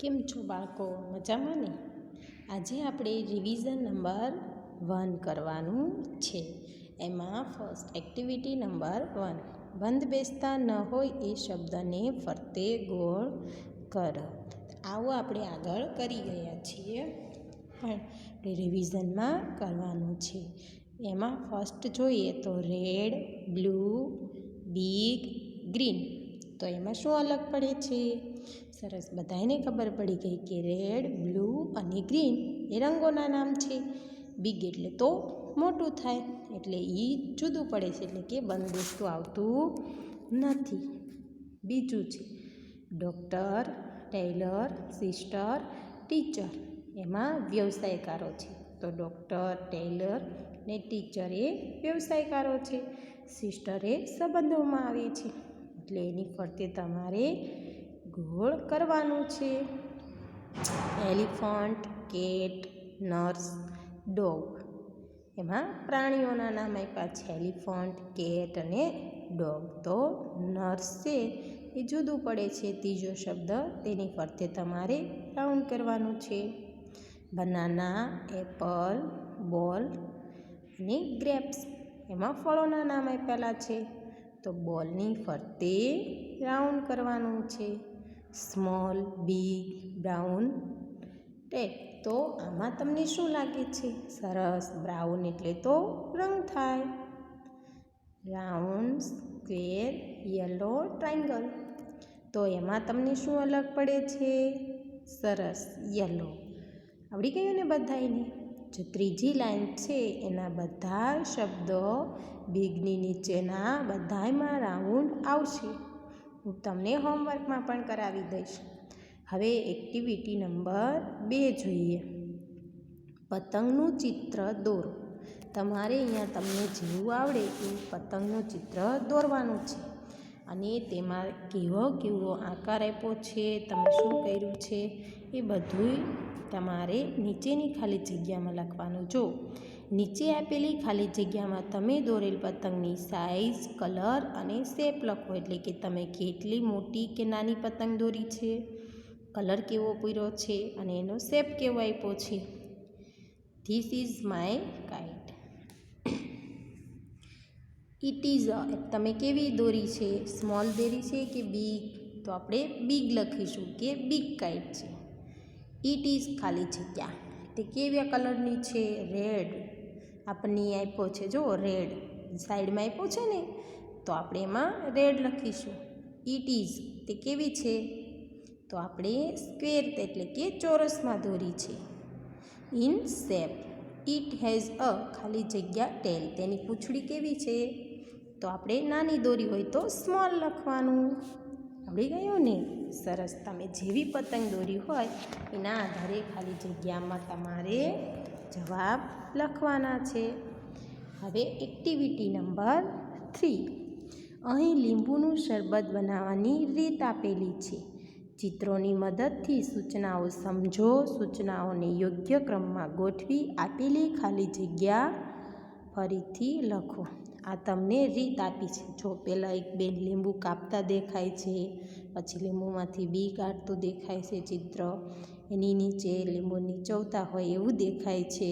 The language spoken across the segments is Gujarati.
કેમ છો બાળકો? મજામાં ને? આજે આપણે રિવિઝન નંબર 1 કરવાનું છે. એમાં ફર્સ્ટ એક્ટિવિટી નંબર 1, બંધ બેસતા ન હોય એ શબ્દને ફરતે ગોળ કર. આવો આપણે આગળ કરી ગયા છીએ, પણ આપણે રિવિઝનમાં કરવાનું છે. એમાં ફર્સ્ટ જોઈએ તો રેડ, બ્લુ, બિગ, ગ્રીન. તો એમાં શું અલગ પડે છે? સરસ, બધાને ખબર પડી ગઈ કે રેડ, બ્લુ અને ગ્રીન એ રંગોના નામ છે. બિગ એટલે તો મોટું થાય, એટલે એ જુદું પડે છે, એટલે કે બંધ બેસતું આવતું નથી. બીજું છે ડૉક્ટર, ટેલર, સિસ્ટર, ટીચર. એમાં વ્યવસાયકારો છે. તો ડૉક્ટર, ટેલર ને ટીચર એ વ્યવસાયકારો છે. સિસ્ટર એ સંબંધોમાં આવે છે, એટલે એની ફરતે તમારે ગોળ કરવાનું છે. Elephant, cat, nurse, dog. એમાં પ્રાણીઓના નામ આપ્યા છે, એલિફન્ટ, કેટ અને ડોગ. તો નર્સ છે એ જુદું પડે છે, ત્રીજો શબ્દ, તેની ફરતે તમારે રાઉન્ડ કરવાનું છે. બનાના, એપલ, બોલ અને ગ્રેપ્સ. એમાં ફળોના નામ આપેલા છે, તો બોલની ફરતે રાઉન્ડ કરવાનું છે. Small, big, brown, red. તો આમાં તમને શું લાગે છે? સરસ, બ્રાઉન એટલે તો રંગ થાય. Round, square, yellow, triangle. તો એમાં તમને શું અલગ પડે છે? સરસ, યલો. આવડી ગયું ને બધાને? જો ત્રીજી લાઈન છે એના બધા શબ્દો બિગની નીચેના બધામાં રાઉન્ડ આવશે. હું તમને હોમવર્કમાં પણ કરાવી દઈશ. હવે એક્ટિવિટી નંબર 2 જોઈએ. પતંગનું ચિત્ર દોરો. તમારે અહીંયા તમને જેવું આવડે એવું પતંગનું ચિત્ર દોરવાનું છે, અને તેમાં કેવો આકાર આપ્યો છે, તમે શું કર્યું છે, એ બધું તમારે નીચેની ખાલી જગ્યામાં લખવાનું. જો નીચે આપેલી ખાલી જગ્યામાં તમે દોરેલ પતંગની સાઇઝ, કલર અને શેપ લખો. એટલે કે તમે કેટલી મોટી કે નાની પતંગ દોરી છે, કલર કેવો પૂર્યો છે અને એનો શેપ કેવો આપ્યો છે. This is my kite. It is તમે કેવી દોરી છે, સ્મોલ દોરી છે કે બિગ? તો આપણે બિગ લખીશું કે બિગ કાઇટ છે. ઇટ ઇઝ ખાલી જગ્યા, તે કેવા કલરની છે? રેડ. આપણને આપ્યો છે, જો રેડ સાઈડમાં આપ્યો છે ને, તો આપણે એમાં રેડ લખીશું. ઇટ ઇઝ તે કેવી છે? તો આપણે સ્ક્વેર એટલે કે ચોરસમાં દોરી છે. In shape. It has a ખાલી જગ્યા ટેલ, તેની પૂંછડી કેવી છે? તો આપણે નાની દોરી હોય તો સ્મોલ લખવાનું. આવડી ગયું ને? સરસ. તમે જેવી પતંગ દોરી હોય એના આધારે ખાલી જગ્યામાં તમારે જવાબ લખવાના છે. હવે એક્ટિવિટી નંબર 3. અહીં લીંબુનું શરબત બનાવવાની રીત આપેલી છે. ચિત્રોની મદદથી સૂચનાઓ સમજો. સૂચનાઓને યોગ્ય ક્રમમાં ગોઠવી આપેલી ખાલી જગ્યા ફરીથી લખો. આ તમને રીત આપી છે. જો પહેલાં એક બેન લીંબુ કાપતા દેખાય છે, પછી લીંબુમાંથી બી કાઢતું દેખાય છે ચિત્ર, એની નીચે લીંબુ નીચવતા હોય એવું દેખાય છે,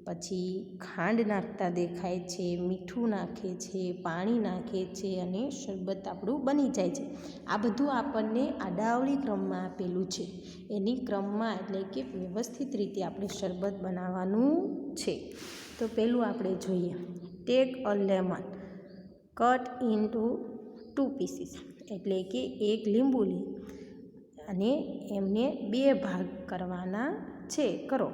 પછી ખાંડ નાખતા દેખાય છે, મીઠું નાખે છે, પાણી નાખે છે અને શરબત આપણું બની જાય છે. આ બધું આપણને આડાવડી ક્રમમાં આપેલું છે. એની ક્રમમાં એટલે કે વ્યવસ્થિત રીતે આપણે શરબત બનાવવાનું છે. તો પહેલું આપણે જોઈએ. Take a lemon, cut into 2 pieces. એટલે કે એક લીંબુ લે અને એમને 2 ભાગ કરવાના છે. કરો.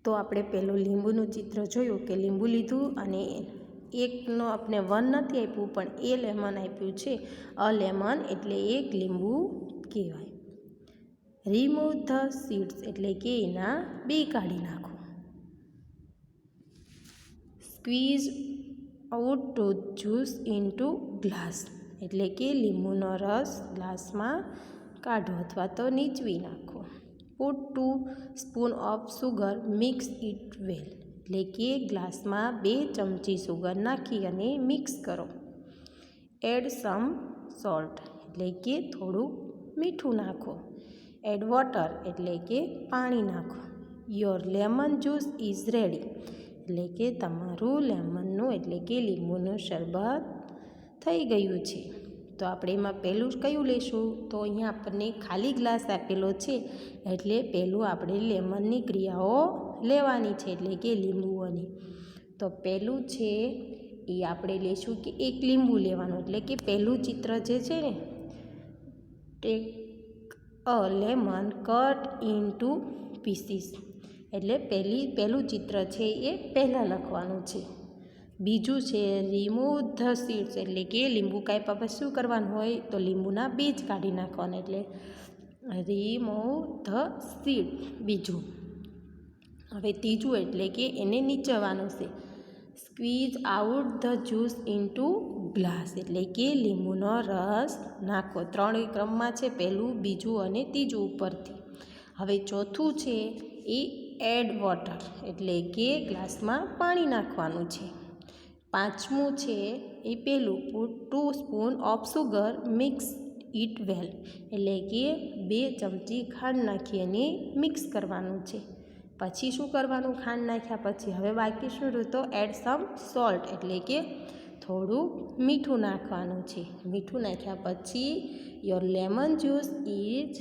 તો આપણે પહેલું લીંબુનું ચિત્ર જોયું કે લીંબુ લીધું અને એકનો આપણે 1 નથી આપ્યું, પણ એ લેમન આપ્યું છે. અ લેમન એટલે એક લીંબુ કહેવાય. રિમૂવ ધ સીડ્સ એટલે કે એના બી કાઢી નાખો. Squeeze out the juice into glass એટલે કે લીંબુનો રસ ગ્લાસમાં કાઢો અથવા તો નીચવી નાખો. Put 2 spoon of sugar, mix it વેલ એટલે કે ગ્લાસમાં 2 ચમચી સુગર નાખી અને મિક્સ કરો. એડ સમ સોલ્ટ એટલે કે થોડુંક મીઠું નાખો. એડ વોટર એટલે કે પાણી નાખો. Your lemon juice is ready એટલે કે તમારું લેમનનું એટલે કે લીંબુનું શરબત થઈ ગયું છે. તો આપણે એમાં પહેલું કયું લેશું? તો અહીંયા આપણને ખાલી ગ્લાસ આપેલો છે એટલે પહેલું આપણે લેમનની ક્રિયાઓ લેવાની છે એટલે કે લીંબુઓની. તો પહેલું છે એ આપણે લેશું કે એક લીંબુ લેવાનું એટલે કે પહેલું ચિત્ર જે છે ને take a lemon cut into pieces એટલે પહેલું ચિત્ર છે એ પહેલાં લખવાનું છે. બીજું છે રિમૂવ ધ સીડ્સ એટલે કે લીંબુ કાપ્યા પછી શું કરવાનું હોય તો લીંબુના બીજ કાઢી નાખવાના એટલે રિમૂવ ધ સીડ બીજું. હવે ત્રીજું એટલે કે એને નીચવાનું છે. Squeeze out the juice into glass એટલે કે લીંબુનો રસ નાખો. 3 ક્રમમાં છે, પહેલું, બીજું અને ત્રીજું ઉપરથી. હવે ચોથું છે એ એડ વોટર એટલે કે ગ્લાસમાં પાણી નાખવાનું છે. પાંચમું છે એ પહેલું put 2 spoon of sugar mix it વેલ એટલે કે 2 ચમચી ખાંડ નાખી અને મિક્સ કરવાનું છે. પછી શું કરવાનું? ખાંડ નાખ્યા પછી હવે બાકી શું રહ્યું તો એડ સમ સોલ્ટ એટલે કે થોડું મીઠું નાખવાનું છે. મીઠું નાખ્યા પછી your lemon juice is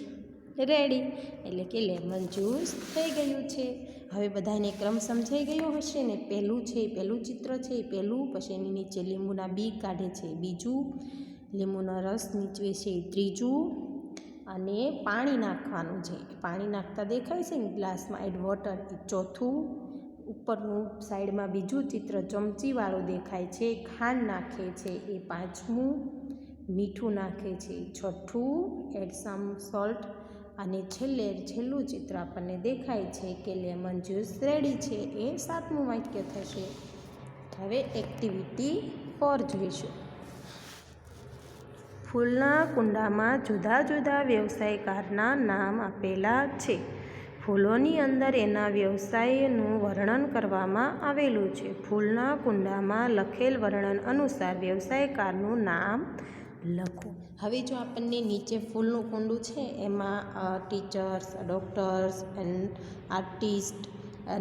ready એટલે કે લેમન જ્યુસ થઈ ગયું છે. હવે બધાને ક્રમ સમજાઈ ગયો હશે ને? પહેલું છે પહેલું ચિત્ર છે એ પહેલું, પછી એની નીચે લીંબુના બી કાઢે છે બીજું, લીંબુનો રસ નીચવે છે ત્રીજું અને પાણી નાખવાનું છે. પાણી નાખતા દેખાય છે ને ગ્લાસમાં એડ વોટર એ ચોથું. ઉપરનું સાઈડમાં બીજું ચિત્ર ચમચીવાળું દેખાય છે, ખાંડ નાખે છે એ પાંચમું, મીઠું નાખે છે છઠ્ઠું, એડ સમ સોલ્ટ અને છેલ્લું ચિત્ર આપણને દેખાય છે કે લેમન જ્યુસ રેડી છે એ 7મું વાક્ય થશે. હવે એક્ટિવિટી 4 જોઈશું. ફૂલના કુંડામાં જુદા જુદા વ્યવસાયકારના નામ આપેલા છે. ફૂલોની અંદર એના વ્યવસાયનું વર્ણન કરવામાં આવેલું છે. ફૂલના કુંડામાં લખેલ વર્ણન અનુસાર વ્યવસાયકારનું નામ લખો. હવે જો આપણને નીચે ફૂલનું કુંડું છે એમાં teachers, doctors and artist,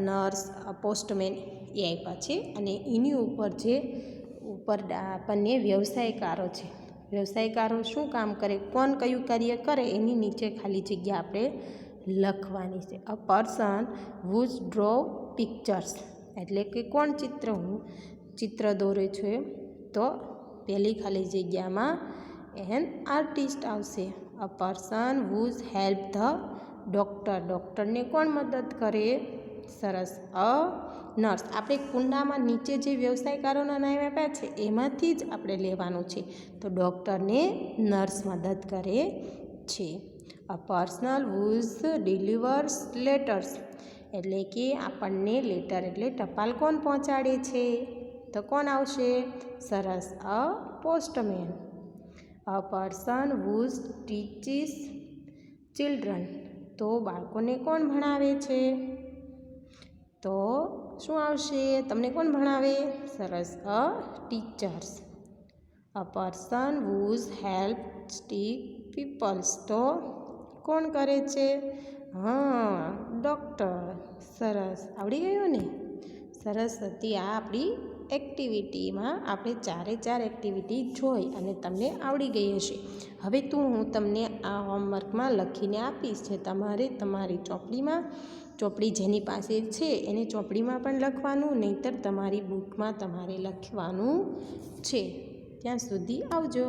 nurse, postman એ આપ્યા છે અને એની ઉપર આપણને વ્યવસાયકારો છે. વ્યવસાયકારો શું કામ કરે, કોણ કયું કાર્ય કરે એની નીચે ખાલી જગ્યા આપણે લખવાની છે. A person whose draw pictures એટલે કે કોણ ચિત્ર દોરે છે તો પહેલી ખાલી જગ્યામાં એન આર્ટિસ્ટ આવશે. A person whose help the ડૉક્ટરને કોણ મદદ કરે? સરસ. A nurse. આપણે કુંડામાં નીચે જે વ્યવસાયકારોના નામ આપ્યા છે એમાંથી જ આપણે લેવાનું છે. તો ડૉક્ટરને નર્સ મદદ કરે છે. અ પર્સનલ હુઝ ડિલિવર્સ લેટર્સ એટલે કે આપણને લેટર એટલે ટપાલ કોણ પહોંચાડે છે તો કોણ આવશે? સરસ. A postman. A person whose teaches children તો બાળકોને કોણ ભણાવે છે? તો શું આવશે? તમને કોણ ભણાવે? સરસ. A teachers. A person whose help sick peoples તો કોણ કરે છે? ડૉક્ટર. સરસ. આવડી ગયું ને? સરસ હતી. આ આપણી એક્ટિવિટીમાં આપણે 4 એક્ટિવિટી જોઈ અને તમને આવડી ગઈ હશે. હવે હું તમને આ હોમવર્કમાં લખીને આપીશ જે તમારે તમારી ચોપડી જેની પાસે છે એને ચોપડીમાં પણ લખવાનું, નહીંતર તમારી બુકમાં તમારે લખવાનું છે. ત્યાં સુધી આવજો.